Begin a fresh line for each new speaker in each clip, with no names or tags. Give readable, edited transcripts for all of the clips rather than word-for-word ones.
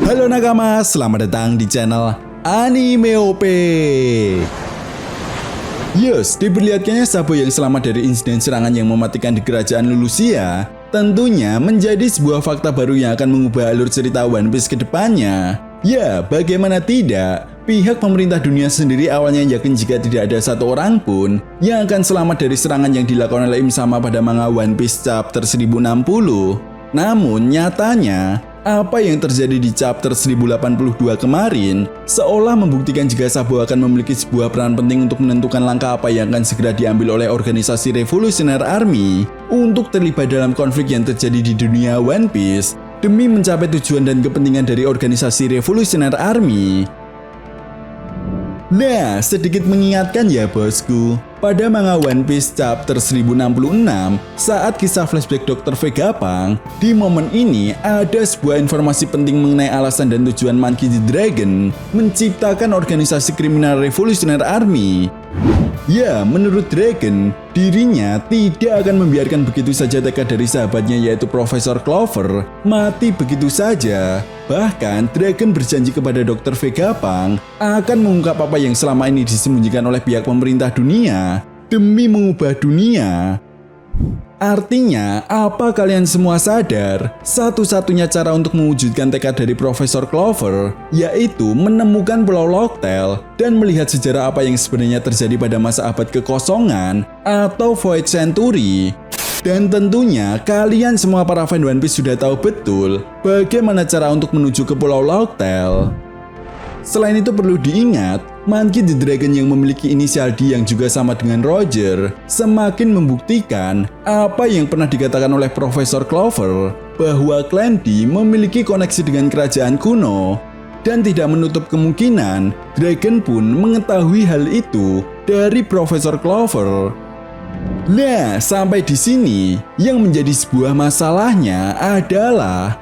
Halo nakama, selamat datang di channel Anime OP. Yes, diperlihatkannya Sabo yang selamat dari insiden serangan yang mematikan di kerajaan Lulusia tentunya menjadi sebuah fakta baru yang akan mengubah alur cerita One Piece ke depannya. Ya, bagaimana tidak, pihak pemerintah dunia sendiri awalnya yakin jika tidak ada satu orang pun yang akan selamat dari serangan yang dilakukan oleh Im Sama pada manga One Piece chapter 1060. Namun nyatanya, apa yang terjadi di chapter 1082 kemarin seolah membuktikan jika Sabo akan memiliki sebuah peran penting untuk menentukan langkah apa yang akan segera diambil oleh organisasi Revolutionary Army untuk terlibat dalam konflik yang terjadi di dunia One Piece demi mencapai tujuan dan kepentingan dari organisasi Revolutionary Army. Nah, sedikit mengingatkan ya bosku, pada manga One Piece chapter 1066, saat kisah flashback Dr. Vegapunk, di momen ini ada sebuah informasi penting mengenai alasan dan tujuan Monkey D. Dragon menciptakan organisasi kriminal Revolutionary Army. Ya, menurut Dragon, dirinya tidak akan membiarkan begitu saja tekad dari sahabatnya yaitu Profesor Clover mati begitu saja. Bahkan, Dragon berjanji kepada Dr. Vegapunk akan mengungkap apa yang selama ini disembunyikan oleh pihak pemerintah dunia demi mengubah dunia. Artinya, apa kalian semua sadar? Satu-satunya cara untuk mewujudkan tekad dari Profesor Clover yaitu menemukan Pulau Locktail dan melihat sejarah apa yang sebenarnya terjadi pada masa abad kekosongan atau Void Century. Dan tentunya kalian semua para fan One Piece sudah tahu betul bagaimana cara untuk menuju ke Pulau Locktail. Selain itu perlu diingat, Monkey D. Dragon yang memiliki inisial D yang juga sama dengan Roger semakin membuktikan apa yang pernah dikatakan oleh Profesor Clover bahwa klan D memiliki koneksi dengan kerajaan kuno dan tidak menutup kemungkinan Dragon pun mengetahui hal itu dari Profesor Clover. Nah, sampai di sini yang menjadi sebuah masalahnya adalah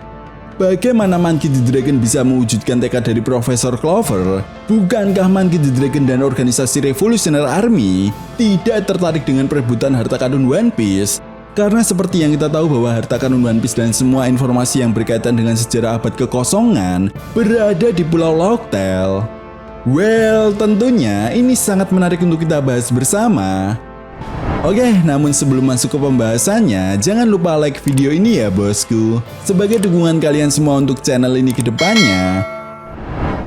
bagaimana Monkey D. Dragon bisa mewujudkan tekad dari Profesor Clover? Bukankah Monkey D. Dragon dan organisasi Revolutionary Army tidak tertarik dengan perebutan harta karun One Piece? Karena seperti yang kita tahu bahwa harta karun One Piece dan semua informasi yang berkaitan dengan sejarah abad kekosongan berada di Pulau Locktail. Well, tentunya ini sangat menarik untuk kita bahas bersama. Oke, namun sebelum masuk ke pembahasannya, jangan lupa like video ini ya bosku, sebagai dukungan kalian semua untuk channel ini ke depannya.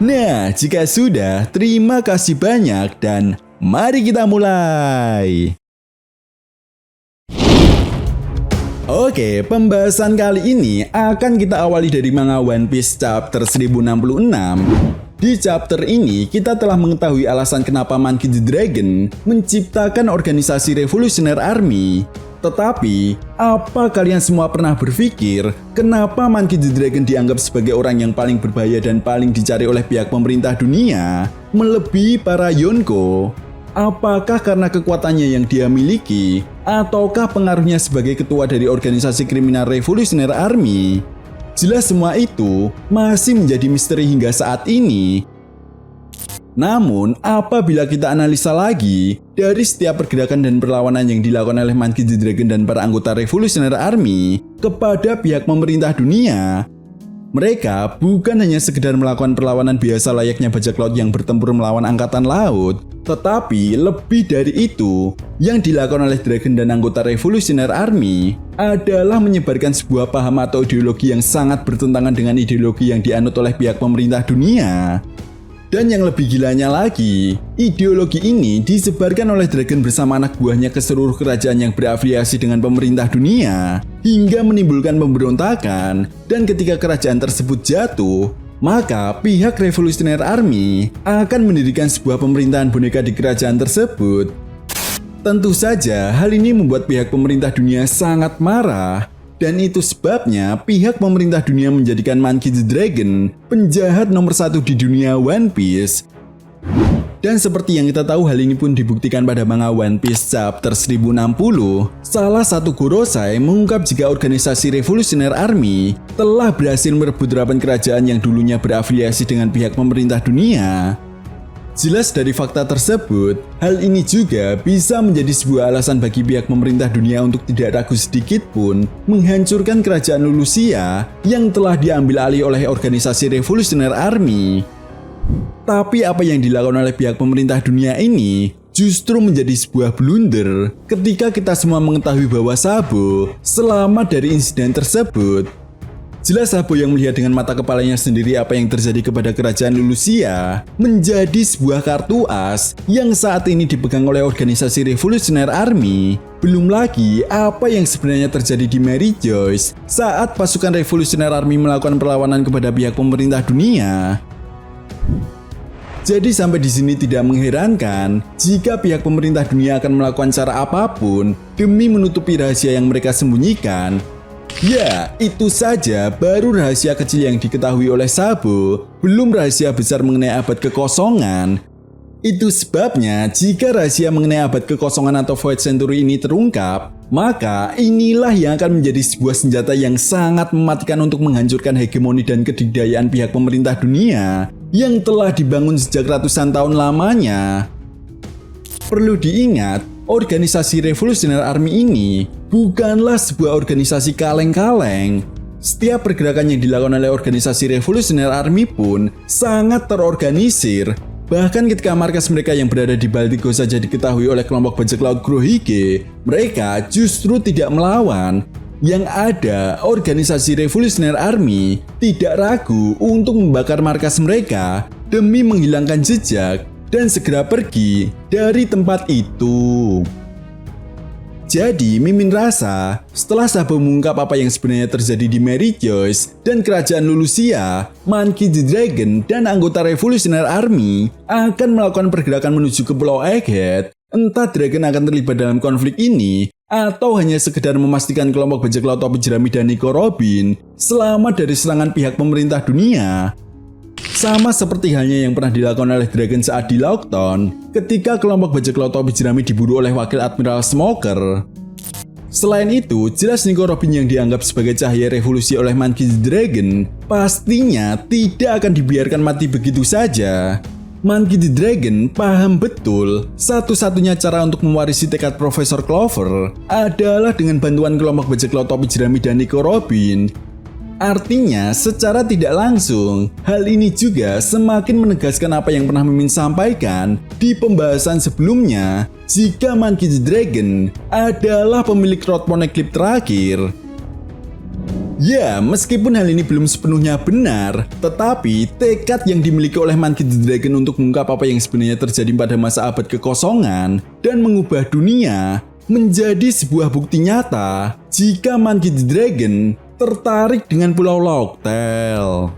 Nah, jika sudah, terima kasih banyak dan mari kita mulai. Oke, pembahasan kali ini akan kita awali dari manga One Piece chapter 1066. Di chapter ini, kita telah mengetahui alasan kenapa Monkey D. Dragon menciptakan organisasi Revolutionary Army. Tetapi, apa kalian semua pernah berpikir kenapa Monkey D. Dragon dianggap sebagai orang yang paling berbahaya dan paling dicari oleh pihak pemerintah dunia, melebihi para Yonko? Apakah karena kekuatannya yang dia miliki, ataukah pengaruhnya sebagai ketua dari organisasi kriminal Revolutionary Army? Jelas semua itu masih menjadi misteri hingga saat ini. Namun, apabila kita analisa lagi dari setiap pergerakan dan perlawanan yang dilakukan oleh Monkey D. Dragon dan para anggota Revolutionary Army kepada pihak pemerintah dunia, mereka bukan hanya sekedar melakukan perlawanan biasa layaknya bajak laut yang bertempur melawan angkatan laut, tetapi lebih dari itu, yang dilakukan oleh Dragon dan anggota Revolutionary Army adalah menyebarkan sebuah paham atau ideologi yang sangat bertentangan dengan ideologi yang dianut oleh pihak pemerintah dunia. Dan yang lebih gilanya lagi, ideologi ini disebarkan oleh Dragon bersama anak buahnya ke seluruh kerajaan yang berafiliasi dengan pemerintah dunia, hingga menimbulkan pemberontakan. Dan ketika kerajaan tersebut jatuh, maka pihak Revolutionary Army akan mendirikan sebuah pemerintahan boneka di kerajaan tersebut. Tentu saja hal ini membuat pihak pemerintah dunia sangat marah. Dan itu sebabnya pihak pemerintah dunia menjadikan Monkey D. Dragon penjahat nomor 1 di dunia One Piece. Dan seperti yang kita tahu, hal ini pun dibuktikan pada manga One Piece chapter 1060. Salah satu Gorosei mengungkap jika organisasi Revolutionary Army telah berhasil merebut 8 kerajaan yang dulunya berafiliasi dengan pihak pemerintah dunia. Jelas dari fakta tersebut, hal ini juga bisa menjadi sebuah alasan bagi pihak pemerintah dunia untuk tidak ragu sedikit pun menghancurkan kerajaan Lulusia yang telah diambil alih oleh organisasi Revolutionary Army. Tapi apa yang dilakukan oleh pihak pemerintah dunia ini justru menjadi sebuah blunder ketika kita semua mengetahui bahwa Sabo selamat dari insiden tersebut. Jelas Sabo yang melihat dengan mata kepalanya sendiri apa yang terjadi kepada kerajaan Lulusia menjadi sebuah kartu as yang saat ini dipegang oleh organisasi Revolutionary Army. Belum lagi apa yang sebenarnya terjadi di Mary Joyce saat pasukan Revolutionary Army melakukan perlawanan kepada pihak pemerintah dunia. Jadi sampai di sini tidak mengherankan jika pihak pemerintah dunia akan melakukan cara apapun demi menutupi rahasia yang mereka sembunyikan. Ya, itu saja baru rahasia kecil yang diketahui oleh Sabo, belum rahasia besar mengenai abad kekosongan. Itu sebabnya jika rahasia mengenai abad kekosongan atau Void Century ini terungkap, maka inilah yang akan menjadi sebuah senjata yang sangat mematikan untuk menghancurkan hegemoni dan kedikdayaan pihak pemerintah dunia yang telah dibangun sejak ratusan tahun lamanya. Perlu diingat, organisasi Revolutionary Army ini bukanlah sebuah organisasi kaleng-kaleng. Setiap pergerakan yang dilakukan oleh organisasi Revolutionary Army pun sangat terorganisir. Bahkan ketika markas mereka yang berada di Baltigo saja diketahui oleh kelompok bajak laut Grohige, mereka justru tidak melawan. Yang ada, organisasi Revolutionary Army tidak ragu untuk membakar markas mereka demi menghilangkan jejak dan segera pergi dari tempat itu. Jadi, Mimin rasa setelah Sabo mengungkap apa yang sebenarnya terjadi di Mary Joyce dan kerajaan Lulusia, Monkey D. Dragon dan anggota Revolutionary Army akan melakukan pergerakan menuju ke Pulau Egghead. Entah Dragon akan terlibat dalam konflik ini atau hanya sekedar memastikan kelompok bajak laut topi jerami dan Nico Robin selamat dari serangan pihak pemerintah dunia. Sama seperti halnya yang pernah dilakukan oleh Dragon saat di Lockdown ketika kelompok bajak laut topi jerami diburu oleh Wakil Admiral Smoker. Selain itu, jelas Nico Robin yang dianggap sebagai cahaya revolusi oleh Monkey D. Dragon pastinya tidak akan dibiarkan mati begitu saja. Monkey D. Dragon paham betul satu-satunya cara untuk mewarisi tekad Profesor Clover adalah dengan bantuan kelompok bajak laut topi jerami dan Nico Robin. Artinya, secara tidak langsung, hal ini juga semakin menegaskan apa yang pernah Mimin sampaikan di pembahasan sebelumnya, jika Monkey D. Dragon adalah pemilik Road Poneglyph terakhir. Ya, meskipun hal ini belum sepenuhnya benar, tetapi tekad yang dimiliki oleh Monkey D. Dragon untuk mengungkap apa yang sebenarnya terjadi pada masa abad kekosongan dan mengubah dunia menjadi sebuah bukti nyata jika Monkey D. Dragon tertarik dengan Pulau Locktail.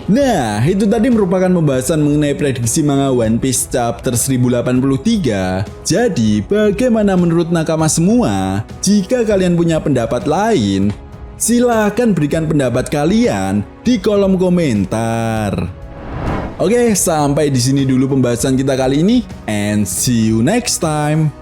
Nah, itu tadi merupakan pembahasan mengenai prediksi manga One Piece chapter 1083. Jadi, bagaimana menurut nakama semua? Jika kalian punya pendapat lain, silahkan berikan pendapat kalian di kolom komentar. Oke, sampai di sini dulu pembahasan kita kali ini, and see you next time.